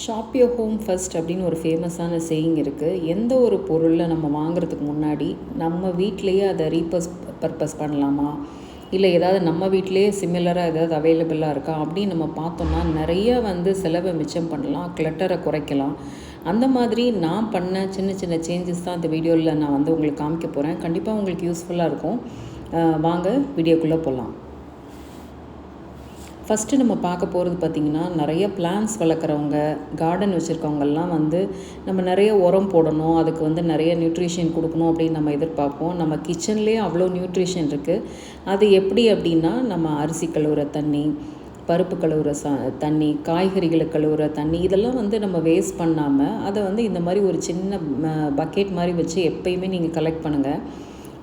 Shop your home first அப்படின்னு ஒரு ஃபேமஸான சேயிங் இருக்குது. எந்த ஒரு பொருளை நம்ம வாங்குறதுக்கு முன்னாடி நம்ம வீட்டிலையே அதை பர்பஸ் பண்ணலாமா, இல்லை ஏதாவது நம்ம வீட்டிலேயே சிமிலராக ஏதாவது அவைலபிளாக இருக்கா அப்படின்னு நம்ம பார்த்தோம்னா நிறைய செலவை மிச்சம் பண்ணலாம், கிளட்டரை குறைக்கலாம். அந்த மாதிரி நான் பண்ண சின்ன சின்ன சேஞ்சஸ் தான் இந்த வீடியோவில் நான் உங்களுக்கு காமிக்க போகிறேன். கண்டிப்பாக உங்களுக்கு யூஸ்ஃபுல்லாக இருக்கும். வாங்க வீடியோக்குள்ளே போகலாம். ஃபஸ்ட்டு நம்ம பார்க்க போகிறது பார்த்திங்கன்னா, நிறைய பிளான்ஸ் வளர்க்குறவங்க, கார்டன் வச்சுருக்கவங்கெல்லாம் நம்ம நிறைய உரம் போடணும், அதுக்கு நிறைய நியூட்ரிஷன் கொடுக்கணும் அப்படின்னு நம்ம எதிர்பார்ப்போம். நம்ம கிச்சன்லேயே அவ்வளோ நியூட்ரிஷன் இருக்குது. அது எப்படி அப்படின்னா, நம்ம அரிசி கழுவுற தண்ணி, பருப்பு கழுவுற தண்ணி, காய்கறிகளை கழுவுற தண்ணி, இதெல்லாம் நம்ம வேஸ்ட் பண்ணாமல் அதை இந்த மாதிரி ஒரு சின்ன பக்கெட் மாதிரி வச்சு எப்பயுமே நீங்கள் கலெக்ட் பண்ணுங்கள்.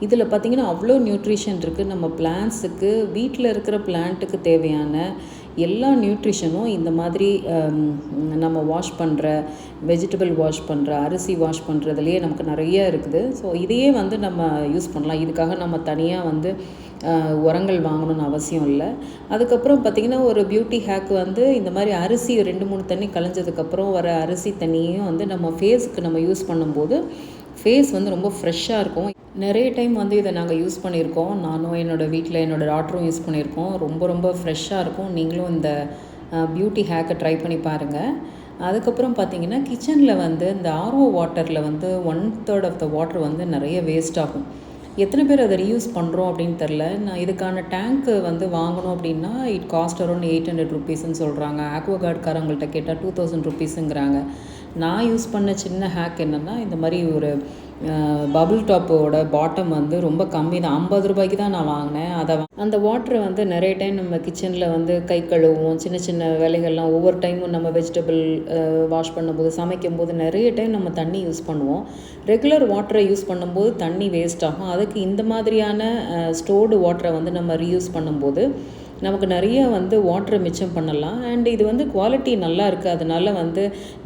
இதில் பார்த்திங்கன்னா அவ்வளோ நியூட்ரிஷன் இருக்குது. நம்ம பிளான்ட்ஸுக்கு, வீட்டில் இருக்கிற பிளான்ட்டுக்கு தேவையான எல்லா நியூட்ரிஷனும் இந்த மாதிரி நம்ம வாஷ் பண்ணுற, வெஜிடபிள் வாஷ் பண்ணுற, அரிசி வாஷ் பண்ணுறதுலையே நமக்கு நிறைய இருக்குது. ஸோ இதையே நம்ம யூஸ் பண்ணலாம். இதுக்காக நம்ம தனியாக உரங்கள் வாங்கணும்னு அவசியம் இல்லை. அதுக்கப்புறம் பார்த்திங்கன்னா ஒரு பியூட்டி ஹேக் இந்த மாதிரி அரிசி 2-3 தண்ணி கலைஞ்சதுக்கப்புறம் வர அரிசி தண்ணியையும் நம்ம ஃபேஸுக்கு நம்ம யூஸ் பண்ணும்போது ஃபேஸ் ரொம்ப ஃப்ரெஷ்ஷாக இருக்கும். நிறைய டைம் இதை நாங்கள் யூஸ் பண்ணியிருக்கோம். நானும் என்னோடய வீட்டில் என்னோடய டாட்டரும் யூஸ் பண்ணியிருக்கோம். ரொம்ப ரொம்ப ஃப்ரெஷ்ஷாக இருக்கும். நீங்களும் இந்த பியூட்டி ஹேக்கை ட்ரை பண்ணி பாருங்கள். அதுக்கப்புறம் பார்த்திங்கன்னா கிச்சனில் இந்த ஆர்ஓ வாட்டரில் 1/3 ஆஃப் த வாட்டர் நிறைய வேஸ்ட் ஆகும். எத்தனை பேர் அதை ரீயூஸ் பண்ணுறோம் அப்படின்னு தெரில. நான் இதுக்கான டேங்க்கு வாங்கணும் அப்படின்னா இட் காஸ்ட் அரௌண்ட் 800 ருபீஸ்ன்னு சொல்கிறாங்க. ஆக்வாகார்ட்காரங்கள்ட்ட கேட்டால் 2000 ருபீஸுங்கிறாங்க. நான் யூஸ் பண்ண சின்ன ஹேக் என்னென்னா, இந்த மாதிரி ஒரு பபுள் டாப்போட பாட்டம் ரொம்ப கம்மி தான், 50 ரூபாய்க்கு தான் நான் வாங்கினேன். அந்த வாட்டரை நிறைய டைம் நம்ம கிச்சனில் கை கழுவுவோம், சின்ன சின்ன வேலைகள்லாம் ஒவ்வொரு டைமும் நம்ம வெஜிடபிள் வாஷ் பண்ணும்போது, சமைக்கும் போது நிறைய டைம் நம்ம தண்ணி யூஸ் பண்ணுவோம். ரெகுலர் வாட்டரை யூஸ் பண்ணும்போது தண்ணி வேஸ்ட் ஆகும். அதுக்கு இந்த மாதிரியான ஸ்டோர்டு வாட்டரை நம்ம ரீயூஸ் பண்ணும்போது நமக்கு நிறைய வாட்டரை மிச்சம் பண்ணலாம். அண்ட் இது குவாலிட்டி நல்லா இருக்குது. அதனால்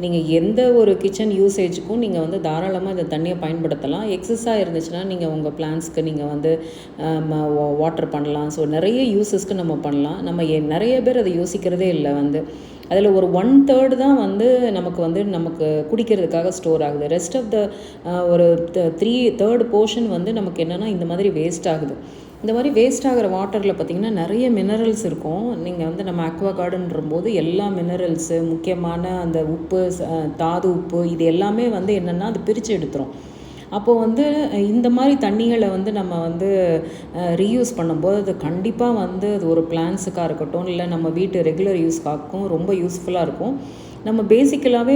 நீங்கள் எந்த ஒரு கிச்சன் யூசேஜுக்கும் நீங்கள் தாராளமாக இந்த தண்ணியை பயன்படுத்தலாம். எக்ஸஸாக இருந்துச்சுன்னா நீங்கள் உங்கள் பிளான்ஸ்க்கு நீங்கள் வாட்டர் பண்ணலாம். ஸோ நிறைய யூஸஸ்க்கு நம்ம பண்ணலாம். நம்ம நிறைய பேர் அதை யோசிக்கிறதே இல்லை. அதில் ஒரு 1/3 தான் நமக்கு குடிக்கிறதுக்காக ஸ்டோர் ஆகுது. ரெஸ்ட் ஆஃப் த ஒரு 3/3 போர்ஷன் நமக்கு என்னென்னா இந்த மாதிரி வேஸ்ட் ஆகுது. இந்த மாதிரி வேஸ்ட் ஆகிற வாட்டரில் பார்த்திங்கன்னா நிறைய மினரல்ஸ் இருக்கும். நீங்கள் நம்ம அக்வா கார்டன்றபோது எல்லா மினரல்ஸு, முக்கியமான அந்த உப்பு, தாது உப்பு, இது எல்லாமே என்னென்னா அது பிரித்து எடுத்துரும். அப்போது இந்த மாதிரி தண்ணிகளை நம்ம ரீயூஸ் பண்ணும்போது அது கண்டிப்பாக அது ஒரு பிளான்ஸுக்காக இருக்கட்டும், இல்லை நம்ம வீட்டு ரெகுலர் யூஸ்க்காகவும் ரொம்ப யூஸ்ஃபுல்லாக இருக்கும். நம்ம பேசிக்கலாகவே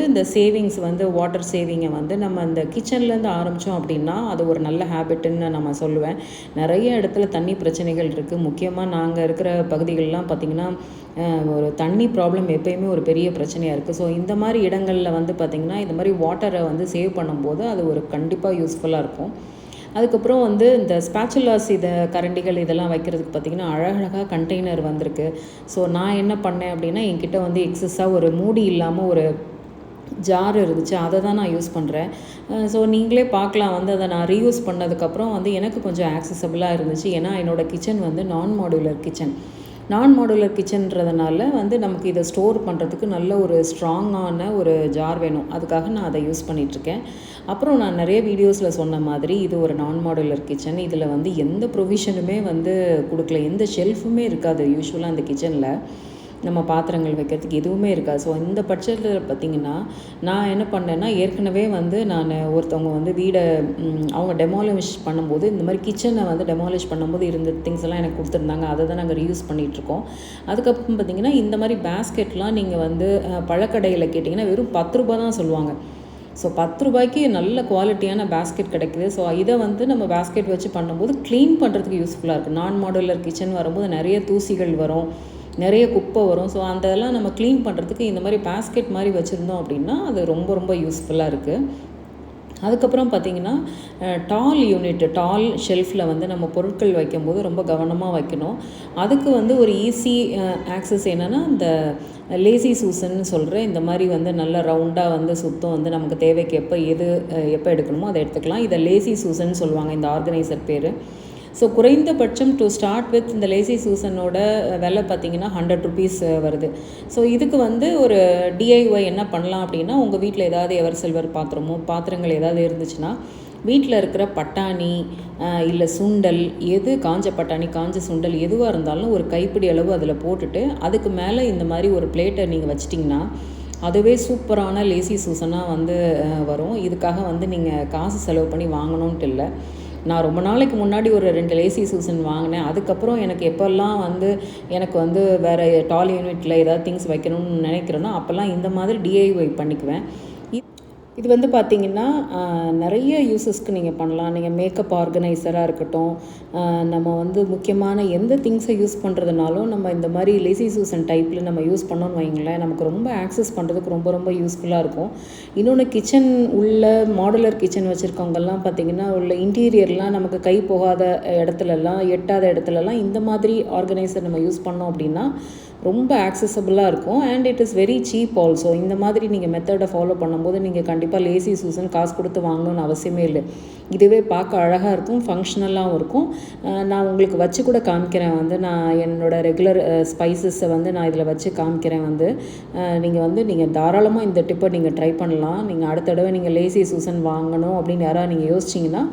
இந்த சேவிங்ஸ் வாட்டர் சேவிங்கை நம்ம இந்த கிச்சன்லேருந்து ஆரம்பித்தோம் அப்படின்னா அது ஒரு நல்ல ஹேபிட்டுன்னு நம்ம சொல்லுவேன். நிறைய இடத்துல தண்ணி பிரச்சனைகள் இருக்குது. முக்கியமாக நாங்கள் இருக்கிற பகுதிகளெலாம் பார்த்திங்கன்னா ஒரு தண்ணி ப்ராப்ளம் எப்போயுமே ஒரு பெரிய பிரச்சனையாக இருக்குது. ஸோ இந்த மாதிரி இடங்களில் பார்த்திங்கன்னா இந்த மாதிரி வாட்டரை சேவ் பண்ணும்போது அது ஒரு கண்டிப்பாக யூஸ்ஃபுல்லாக இருக்கும். அதுக்கப்புறம் இந்த ஸ்பேச்சுலாஸ், கரண்டிகள் இதெல்லாம் வைக்கிறதுக்கு பார்த்திங்கன்னா அழகழகாக கண்டெய்னர் வந்திருக்கு. ஸோ நான் என்ன பண்ணேன் அப்படின்னா, என்கிட்ட எக்ஸஸாக ஒரு மூடி இல்லாமல் ஒரு ஜார் இருந்துச்சு, அதை தான் நான் யூஸ் பண்ணுறேன். ஸோ நீங்களே பார்க்கலாம். அதை நான் ரீயூஸ் பண்ணதுக்கப்புறம் எனக்கு கொஞ்சம் ஆக்சசபிளாக இருந்துச்சு. ஏன்னா என்னோடய கிச்சன் நான் மாடுலர் கிச்சன்றதுனால நமக்கு இதை ஸ்டோர் பண்ணுறதுக்கு நல்ல ஒரு ஸ்ட்ராங்கான ஒரு ஜார் வேணும். அதுக்காக நான் அதை யூஸ் பண்ணிகிட்ருக்கேன். அப்புறம் நான் நிறைய வீடியோஸில் சொன்ன மாதிரி இது ஒரு நான் மாடுலர் கிச்சன். இதில் எந்த ப்ரொவிஷனுமே கொடுக்கல, எந்த ஷெல்ஃபுமே இருக்காது. யூஸ்வலாக அந்த கிச்சனில் நம்ம பாத்திரங்கள் வைக்கிறதுக்கு எதுவுமே இருக்காது. ஸோ இந்த பட்சத்தில் பார்த்திங்கன்னா நான் என்ன பண்ணேன்னா, ஏற்கனவே நான் ஒருத்தவங்க வீடை அவங்க டெமாலிஷ் பண்ணும்போது இந்த மாதிரி கிச்சனை டெமாலிஷ் பண்ணும்போது இருந்த திங்ஸ் எல்லாம் எனக்கு கொடுத்துருந்தாங்க. அதை தான் நாங்கள் ரீயூஸ் பண்ணிகிட்ருக்கோம். அதுக்கப்புறம் பார்த்திங்கன்னா இந்த மாதிரி பேஸ்கெட்லாம் நீங்கள் பழக்கடையில் கேட்டிங்கன்னா வெறும் 10 ரூபா தான் சொல்லுவாங்க. ஸோ 10 ரூபாய்க்கு நல்ல குவாலிட்டியான பேஸ்கெட் கிடைக்குது. ஸோ இதை நம்ம பேஸ்கெட் வச்சு பண்ணும்போது க்ளீன் பண்ணுறதுக்கு யூஸ்ஃபுல்லாக இருக்குது. நான் மாடுலர் கிச்சன் வரும்போது நிறைய தூசிகள் வரும், நிறைய குப்பை வரும். ஸோ அதெல்லாம் நம்ம க்ளீன் பண்ணுறதுக்கு இந்த மாதிரி பேஸ்கெட் மாதிரி வச்சுருந்தோம் அப்படின்னா அது ரொம்ப ரொம்ப யூஸ்ஃபுல்லாக இருக்குது. அதுக்கப்புறம் பார்த்திங்கன்னா டால் ஷெல்ஃபில் நம்ம பொருட்கள் வைக்கும்போது ரொம்ப கவனமாக வைக்கணும். அதுக்கு ஒரு ஈஸி ஆக்சஸ் என்னென்னா, இந்த லேசி சூசன்னு சொல்கிற இந்த மாதிரி நல்ல ரவுண்டாக சுத்தம் நமக்கு தேவைக்கு எப்போ எடுக்கணுமோ அதை எடுத்துக்கலாம். இதை லேசி சூசன்னு சொல்லுவாங்க, இந்த ஆர்கனைசர் பேர். ஸோ குறைந்தபட்சம் டு ஸ்டார்ட் வித் இந்த லேசி சூசனோட விலை பார்த்திங்கன்னா 100 ருபீஸ் வருது. ஸோ இதுக்கு வந்து ஒரு டிஐஒய் என்ன பண்ணலாம் அப்படின்னா, உங்கள் வீட்டில் ஏதாவது எவர் சில்வர் பாத்திரங்கள் ஏதாவது இருந்துச்சுன்னா வீட்டில் இருக்கிற பட்டாணி இல்லை சுண்டல், காஞ்ச பட்டாணி காஞ்ச சுண்டல் எதுவாக இருந்தாலும் ஒரு கைப்பிடி அளவு அதில் போட்டுட்டு அதுக்கு மேலே இந்த மாதிரி ஒரு பிளேட்டை நீங்கள் வச்சிட்டிங்கன்னா அதுவே சூப்பரான லேசி சூசனாக வந்து வரும். இதுக்காக வந்து நீங்கள் காசு செலவு பண்ணி வாங்கணுன்ட்டு இல்லை. நான் ரொம்ப நாளைக்கு முன்னாடி ஒரு 2 லேசி சூசன் வாங்கினேன். அதுக்கப்புறம் எனக்கு எப்போல்லாம் வந்து எனக்கு வந்து வேறு டால் யூனிட்டில் ஏதாவது திங்ஸ் வைக்கணும்னு நினைக்கிறேனோ அப்போல்லாம் இந்த மாதிரி டிஐஒய் பண்ணிக்குவேன். இது வந்து பார்த்திங்கன்னா நிறைய யூஸஸ்க்கு நீங்கள் பண்ணலாம். நீங்கள் மேக்கப் ஆர்கனைசராக இருக்கட்டும், நம்ம வந்து முக்கியமான எந்த திங்ஸை யூஸ் பண்ணுறதுனாலும் நம்ம இந்த மாதிரி லேசி சூசன் டைப்பில் நம்ம யூஸ் பண்ணோன்னு வைங்களேன், நமக்கு ரொம்ப ஆக்சஸ் பண்ணுறதுக்கு ரொம்ப ரொம்ப யூஸ்ஃபுல்லாக இருக்கும். இன்னொன்று கிச்சன் உள்ள மாடுலர் கிச்சன் வச்சுருக்கவங்கெல்லாம் பார்த்திங்கன்னா உள்ள இன்டீரியர்லாம் நமக்கு கை போகாத இடத்துலலாம் எட்டாத இடத்துலலாம் இந்த மாதிரி ஆர்கனைசர் நம்ம யூஸ் பண்ணோம் அப்படின்னா ரொம்ப ஆக்சசபிளாக இருக்கும். And it is very cheap also. இந்த மாதிரி நீங்கள் மெத்தடை ஃபாலோ பண்ணும்போது நீங்கள் கண்டிப்பாக லேசி சூசன் காசு கொடுத்து வாங்கணும்னு அவசியமே இல்லை. இதுவே பார்க்க அழகாக இருக்கும், ஃபங்க்ஷனலாகவும் இருக்கும். நான் உங்களுக்கு வச்சு கூட காமிக்கிறேன். வந்து நான் என்னோடய ரெகுலர் ஸ்பைசஸை வந்து நான் இதில் வச்சு காமிக்கிறேன். வந்து நீங்கள் தாராளமாக இந்த டிப்பை நீங்கள் ட்ரை பண்ணலாம். நீங்கள் அடுத்த தடவை நீங்கள் லேசி சூசன் வாங்கணும் அப்படின்னு யாராவது நீங்கள் யோசிச்சிங்கன்னா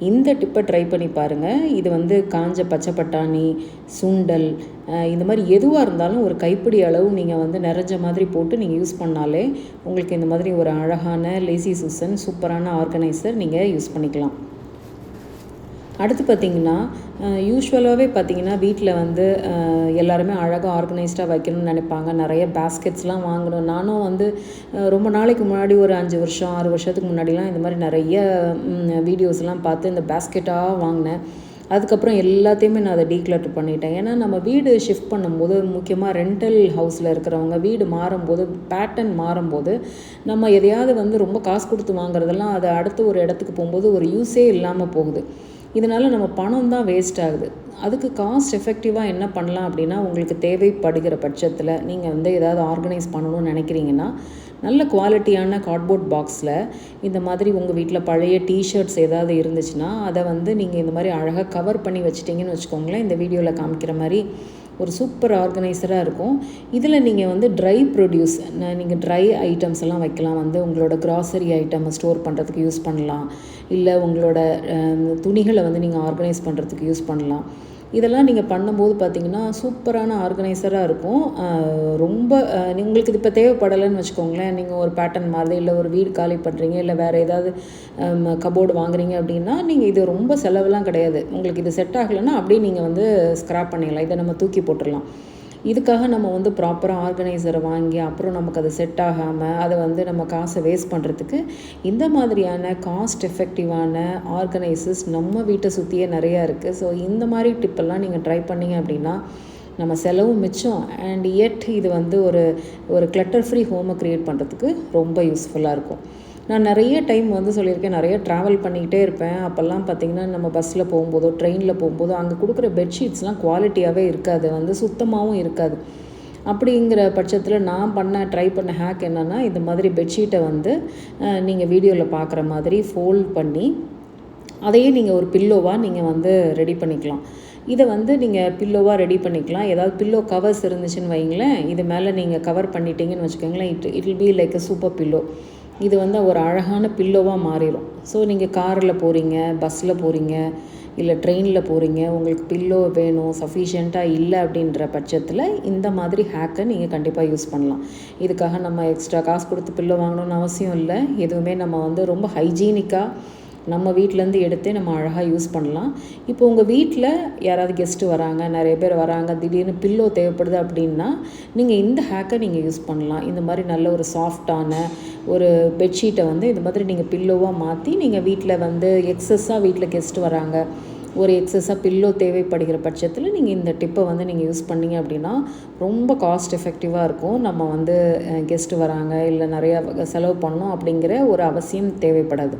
இந்த டிப்பை ட்ரை பண்ணி பாருங்கள். இது வந்து காஞ்ச பச்சை பட்டாணி, சுண்டல், இந்த மாதிரி எதுவாக இருந்தாலும் ஒரு கைப்பிடி அளவு நீங்கள் வந்து நிறைஞ்ச மாதிரி போட்டு நீங்கள் யூஸ் பண்ணாலே உங்களுக்கு இந்த மாதிரி ஒரு அழகான லேசி சூசன் சூப்பரான ஆர்கனைசர் நீங்கள் யூஸ் பண்ணிக்கலாம். அடுத்து பார்த்திங்கன்னா யூஸ்வலாகவே பார்த்திங்கன்னா வீட்டில் வந்து எல்லாருமே அழகாக ஆர்கனைஸ்டாக வைக்கணும்னு நினைப்பாங்க. நிறைய பேஸ்கெட்ஸ்லாம் வாங்கணும். நானும் வந்து ரொம்ப நாளைக்கு முன்னாடி ஒரு 5 வருஷம் 6 வருஷத்துக்கு முன்னாடிலாம் இந்த மாதிரி நிறைய வீடியோஸ்லாம் பார்த்து இந்த பேஸ்கெட்டாக வாங்கினேன். அதுக்கப்புறம் எல்லாத்தையுமே நான் அதை டீக்ளட்டர் பண்ணிட்டேன். ஏன்னா நம்ம வீடு ஷிஃப்ட் பண்ணும்போது, முக்கியமாக ரெண்டல் ஹவுஸில் இருக்கிறவங்க வீடு மாறும்போது, பேட்டர்ன் மாறும்போது நம்ம எதையாவது வந்து ரொம்ப காசு கொடுத்து வாங்குறதெல்லாம் அது அடுத்த ஒரு இடத்துக்கு போகும்போது ஒரு யூஸே இல்லாமல் போகுது. இதனால் நம்ம பணம் தான் வேஸ்ட் ஆகுது. அதுக்கு காஸ்ட் எஃபெக்டிவாக என்ன பண்ணலாம் அப்படின்னா, உங்களுக்கு தேவைப்படுகிற பட்சத்தில் நீங்கள் வந்து ஏதாவது ஆர்கனைஸ் பண்ணணும்னு நினைக்கிறீங்கன்னா நல்ல குவாலிட்டியான கார்ட்போர்ட் பாக்ஸில் இந்த மாதிரி உங்கள் வீட்டில் பழைய டிஷர்ட்ஸ் ஏதாவது இருந்துச்சுன்னா அதை வந்து நீங்கள் இந்த மாதிரி அழகாக கவர் பண்ணி வச்சிட்டிங்கன்னு வச்சுக்கோங்களேன். இந்த வீடியோவில் காமிக்கிற மாதிரி ஒரு சூப்பர் ஆர்கனைசராக இருக்கும். இதில் நீங்கள் வந்து ட்ரை ப்ரொடியூஸ், நீங்கள் ட்ரை ஐட்டம்ஸ் எல்லாம் வைக்கலாம். வந்து உங்களோட க்ராசரி ஐட்டம் ஸ்டோர் பண்ணுறதுக்கு யூஸ் பண்ணலாம். இல்லை உங்களோட துணிகளை வந்து நீங்கள் ஆர்கனைஸ் பண்ணுறதுக்கு யூஸ் பண்ணலாம். இதெல்லாம் நீங்கள் பண்ணும்போது பார்த்திங்கன்னா சூப்பரான ஆர்கனைசராக இருக்கும். ரொம்ப உங்களுக்கு இது இப்போ தேவைப்படலைன்னு வச்சுக்கோங்களேன். நீங்கள் ஒரு பேட்டர்ன் மாதிரி இல்லை ஒரு வீடு காலி பண்ணுறீங்க, இல்லை வேறு ஏதாவது கபோர்டு வாங்குறீங்க அப்படின்னா நீங்கள் இது ரொம்ப செலவெல்லாம் கிடையாது. உங்களுக்கு இது செட் ஆகலைன்னா அப்படியே நீங்கள் வந்து ஸ்க்ராப் பண்ணிடலாம். இதை நம்ம தூக்கி போட்டுடலாம். இதுக்காக நம்ம வந்து ப்ராப்பராக ஆர்கனைசரை வாங்கி அப்புறம் நமக்கு அது செட் ஆகாமல் அதை வந்து நம்ம காசை வேஸ்ட் பண்ணுறதுக்கு இந்த மாதிரியான காஸ்ட் எஃபெக்டிவான ஆர்கனைசர்ஸ் நம்ம வீட்டை சுற்றியே நிறையா இருக்குது. ஸோ இந்த மாதிரி டிப்பெல்லாம் நீங்கள் ட்ரை பண்ணிங்க அப்படின்னா நம்ம செலவும் மிச்சம். அண்ட் எட் இது வந்து ஒரு கிளட்டர் ஃப்ரீ ஹோமை க்ரியேட் பண்ணுறதுக்கு ரொம்ப யூஸ்ஃபுல்லாக இருக்கும். நான் நிறைய டைம் வந்து சொல்லியிருக்கேன், நிறைய ட்ராவல் பண்ணிக்கிட்டே இருப்பேன். அப்போல்லாம் பார்த்திங்கன்னா நம்ம பஸ்ஸில் போகும்போதோ ட்ரெயினில் போகும்போதோ அங்கே கொடுக்குற பெட்ஷீட்ஸ்லாம் குவாலிட்டியாகவே இருக்காது, வந்து சுத்தமாகவும் இருக்காது. அப்படிங்கிற பட்சத்தில் நான் ட்ரை பண்ண ஹேக் என்னென்னா, இந்த மாதிரி பெட்ஷீட்டை வந்து நீங்கள் வீடியோவில் பார்க்குற மாதிரி ஃபோல்ட் பண்ணி அதையே நீங்கள் ஒரு பில்லோவாக நீங்கள் வந்து ரெடி பண்ணிக்கலாம். இதை வந்து நீங்கள் பில்லோவாக ரெடி பண்ணிக்கலாம். ஏதாவது பில்லோ கவர்ஸ் இருந்துச்சுன்னு வைங்களேன், இது மேலே நீங்கள் கவர் பண்ணிட்டீங்கன்னு வச்சுக்கோங்களேன், it will be like a super pillow. இது வந்து ஒரு அழகான பில்லோவாக மாறிடும். ஸோ நீங்கள் காரில் போகிறீங்க, பஸ்ஸில் போகிறீங்க, இல்லை ட்ரெயினில் போகிறீங்க, உங்களுக்கு பில்லோ வேணும் சஃபிஷியண்ட்டாக இல்லை அப்படின்ற பட்சத்தில் இந்த மாதிரி ஹேக்கை நீங்கள் கண்டிப்பாக யூஸ் பண்ணலாம். இதுக்காக நம்ம எக்ஸ்ட்ரா காசு கொடுத்து பில்லோ வாங்கணும்னு அவசியம் இல்லை. எதுவுமே நம்ம வந்து ரொம்ப ஹைஜீனிக்காக நம்ம வீட்டிலேருந்து எடுத்து நம்ம அழகாக யூஸ் பண்ணலாம். இப்போ உங்கள் வீட்டில் யாராவது கெஸ்ட்டு வராங்க, நிறைய பேர் வராங்க, திடீர்னு பில்லோ தேவைப்படுது அப்படின்னா நீங்கள் இந்த ஹேக்கை நீங்கள் யூஸ் பண்ணலாம். இந்த மாதிரி நல்ல ஒரு சாஃப்டான ஒரு பெட்ஷீட்டை வந்து இந்த மாதிரி நீங்கள் பில்லோவாக மாற்றி நீங்கள் வீட்டில் வந்து எக்ஸஸாக வீட்டில் கெஸ்ட்டு வராங்க, ஒரு எக்ஸஸாக பில்லோ தேவைப்படுகிற பட்சத்தில் நீங்கள் இந்த டிப்பை வந்து நீங்கள் யூஸ் பண்ணிங்க அப்படின்னா ரொம்ப காஸ்ட் எஃபெக்டிவாக இருக்கும். நம்ம வந்து கெஸ்ட்டு வராங்க இல்லை நிறையா செலவு பண்ணணும் அப்படிங்கிற ஒரு அவசியம் தேவைப்படாது.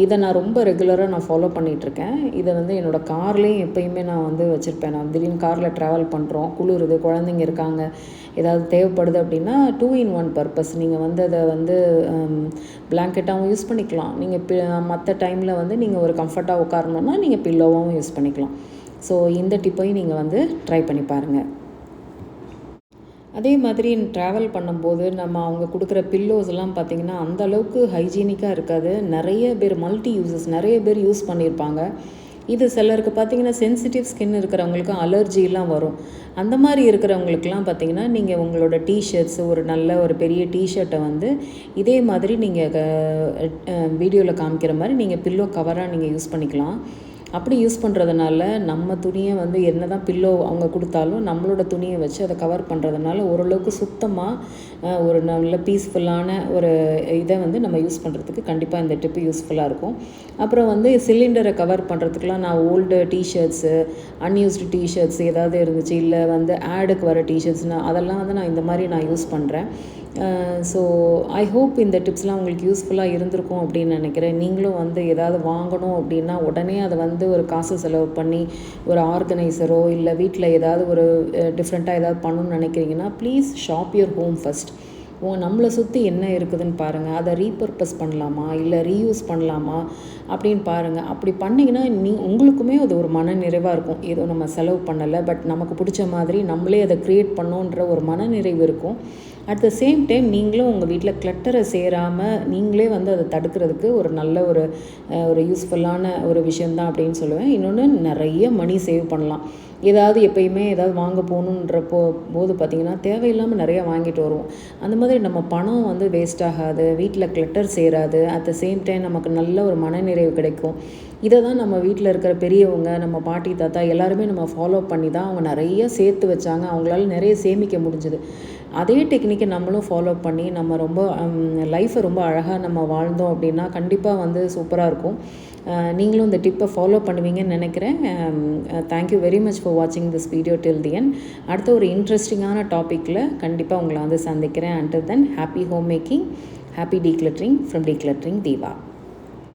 இதை நான் ரொம்ப ரெகுலராக நான் ஃபாலோ பண்ணிகிட்ருக்கேன். இதை வந்து என்னோடய கார்லேயும் எப்போயுமே நான் வந்து வச்சுருப்பேன். நான் திடீர்னு காரில் ட்ராவல் பண்ணுறோம், குளிருது, குழந்தைங்க இருக்காங்க, ஏதாவது தேவைப்படுது அப்படின்னா 2 in 1 பர்பஸ். நீங்கள் வந்து அதை வந்து பிளாங்கெட்டாகவும் யூஸ் பண்ணிக்கலாம். நீங்கள் மற்ற டைமில் வந்து நீங்கள் ஒரு கம்ஃபர்ட்டாக உட்காரணுன்னா நீங்கள் பில்லோவாகவும் யூஸ் பண்ணிக்கலாம். ஸோ இந்த டிப்பையும் நீங்கள் வந்து ட்ரை பண்ணி பாருங்கள். அதே மாதிரி ட்ராவல் பண்ணும்போது அவங்க கொடுக்குற பில்லோஸ்லாம் பார்த்திங்கன்னா அந்தளவுக்கு ஹைஜீனிக்காக இருக்காது. நிறைய பேர் மல்டி யூசஸ் நிறைய பேர் யூஸ் பண்ணியிருப்பாங்க. இது சிலருக்கு பார்த்திங்கன்னா சென்சிட்டிவ் ஸ்கின் இருக்கிறவங்களுக்கு அலர்ஜிலாம் வரும். அந்த மாதிரி இருக்கிறவங்களுக்குலாம் பார்த்திங்கன்னா நீங்கள் உங்களோட டிஷர்ட்ஸ் ஒரு பெரிய டிஷர்ட்டை வந்து இதே மாதிரி நீங்கள் வீடியோவில் காமிக்கிற மாதிரி நீங்கள் பில்லோ கவராக நீங்கள் யூஸ் பண்ணிக்கலாம். அப்படி யூஸ் பண்ணுறதுனால நம்ம துணியை வந்து என்ன தான் பில்லோ அவங்க கொடுத்தாலும் நம்மளோட துணியை வச்சு அதை கவர் பண்ணுறதுனால ஓரளவுக்கு சுத்தமாக ஒரு நல்ல பீஸ்ஃபுல்லான ஒரு இதை வந்து நம்ம யூஸ் பண்ணுறதுக்கு கண்டிப்பாக இந்த டிப்பு யூஸ்ஃபுல்லாக இருக்கும். அப்புறம் வந்து சிலிண்டரை கவர் பண்ணுறதுக்குலாம் நான் ஓல்டு டிஷர்ட்ஸு, அன்யூஸ்டு டிஷர்ட்ஸ் ஏதாவது இருந்துச்சு, இல்லை வந்து ஆடுக்கு வர டிஷர்ட்ஸ்னால் அதெல்லாம் வந்து நான் இந்த மாதிரி நான் யூஸ் பண்ணுறேன். ஸோ ஐ ஹோப் இந்த டிப்ஸ்லாம் உங்களுக்கு யூஸ்ஃபுல்லாக இருந்திருக்கும் அப்படின்னு நினைக்கிறேன். நீங்களும் வந்து ஏதாவது வாங்கணும் அப்படின்னா உடனே அதை வந்து ஒரு காசு செலவு பண்ணி ஒரு ஆர்கனைசரோ இல்லை வீட்டில் ஏதாவது ஒரு டிஃப்ரெண்ட்டாக ஏதாவது பண்ணணும்னு நினைக்கிறீங்கன்னா please shop your home first. நம்மளை சுற்றி என்ன இருக்குதுன்னு பாருங்கள். அதை ரீபர்பஸ் பண்ணலாமா இல்லை ரீயூஸ் பண்ணலாமா அப்படின்னு பாருங்கள். அப்படி பண்ணிங்கன்னா உங்களுக்குமே அது ஒரு மன நிறைவாக இருக்கும். ஏதோ நம்ம செலவு பண்ணலை, பட் நமக்கு பிடிச்ச மாதிரி நம்மளே அதை க்ரியேட் பண்ணோன்ற ஒரு மன நிறைவு இருக்கும். அட் த சேம் டைம் நீங்களும் உங்கள் வீட்டில் கிளட்டரை சேராமல் நீங்களே வந்து அதை தடுக்கிறதுக்கு ஒரு நல்ல ஒரு யூஸ்ஃபுல்லான ஒரு விஷயந்தான் அப்படின்னு சொல்லுவேன். இன்னொன்று நிறைய மணி சேவ் பண்ணலாம். எப்பயுமே ஏதாவது வாங்க போகணுன்றப்போ போது பார்த்திங்கன்னா தேவையில்லாமல் நிறையா வாங்கிட்டு வருவோம். அந்த மாதிரி நம்ம பணம் வந்து வேஸ்ட் ஆகாது, வீட்டில் கிளட்டர் சேராது, அட் த சேம் டைம் நமக்கு நல்ல ஒரு மனநிறைவு கிடைக்கும். இதை தான் நம்ம வீட்டில் இருக்கிற பெரியவங்க, நம்ம பாட்டி தாத்தா எல்லாருமே நம்ம ஃபாலோ பண்ணி தான் அவங்க நிறைய சேர்த்து வச்சாங்க. அவங்களால நிறைய சேமிக்க முடிஞ்சுது. அதே டெக்னிக்கை நம்மளும் ஃபாலோ பண்ணி நம்ம ரொம்ப லைஃப்பை ரொம்ப அழகாக நம்ம வாழ்ந்தோம் அப்படின்னா கண்டிப்பாக வந்து சூப்பராக இருக்கும். நீங்களும் இந்த டிப்பை ஃபாலோ பண்ணுவீங்கன்னு நினைக்கிறேன். தேங்க்யூ வெரி மச் ஃபார் வாட்சிங் this video till the end. அடுத்த ஒரு இன்ட்ரெஸ்டிங்கான டாப்பிக்கில் கண்டிப்பாக உங்களை வந்து சந்திக்கிறேன். Until then happy home making, happy decluttering from decluttering Deepa.